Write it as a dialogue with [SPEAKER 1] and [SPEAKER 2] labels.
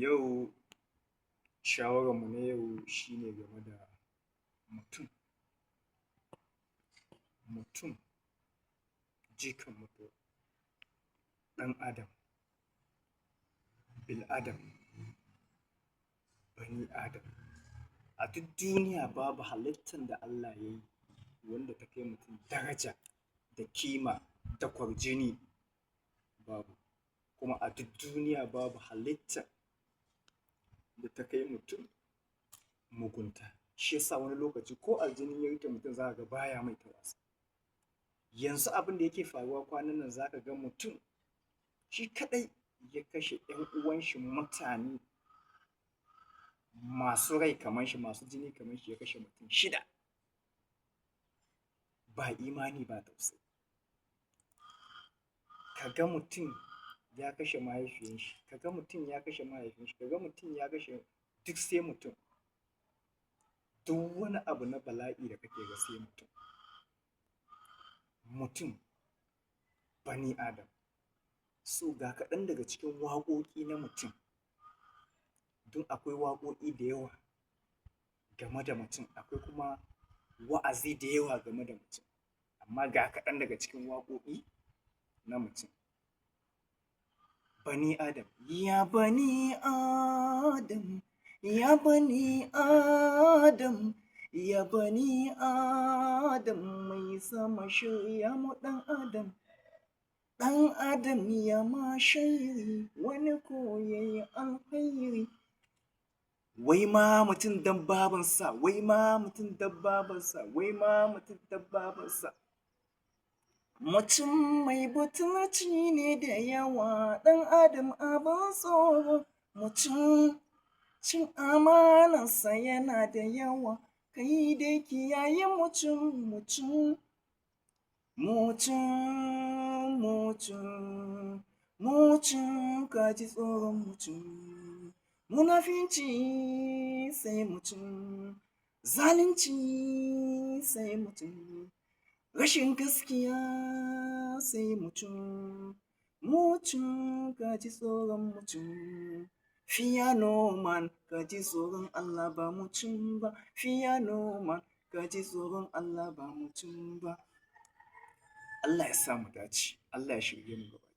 [SPEAKER 1] Yau shawararmu na yau shi ne game da mutum, mutum jikan mutum, ɗan adam, bil'adam, bani adam. A duk duniya babu halittar da Allah ya yi wanda ta kai mutum daraja da kima da kwarjini, babu. Kuma a duk duniya babu halittar da ta kai mutum mugunta. Shi ya sa wani lokaci ko aljani ya riƙe mutum za ka ga baya mai ta wasa. Yanzu abin da yake faruwa kwanan nan za ka ga mutum shi kaɗai ya kashe 'yan uwanshi mutane masu rai kamar shi, masu jini kamar shi, ya kashe mutum 6. Ba imani ba tausayi. Ka ga mutum ya kashe mahaifiyar shi, ka ga mutum ya kashe mahaifin shi, ka ga mutum ya kashe duk sai mutum. Duk wani abu na bala'i da kake ga sai mutum. Mutum, bani adam. So ga kaɗan daga cikin waƙoƙi na mutum. Don akwai waƙoƙi da yawa game da mutum, akwai kuma wa'azi da yawa game da mutum. Amma ga kaɗan daga cikin waƙoƙi na mutum. Bani adam. Ya bani adam, ya bani adam, ya bani adam, mai sama shirya mu ɗan adam. Ɗan adam ya ma sharri, wani ko ya yi alkhairi. Wai ma mutum don babansa, wai ma mutum don babansa, wai ma mutum don babansa. Mutum mai butulci ne da yawa, ɗan adam abin tsoro. Mutum cin amanarsa yana da yawa, kai dai kiyaye mutum, mutum. Mutum, mutum, mutum, ka ji tsoron mutum. Munafinci sai mutum, zalunci sai mutum, rashin gaskiya sai mutum. Mutum, ka ji tsoron mutum. Fear no man, ka ji tsoron Allah ba mutum ba. Fear no man, ka ji tsoron Allah ba mutum ba. Allah ya sa mu dace, Allah ya shirye mu gaba.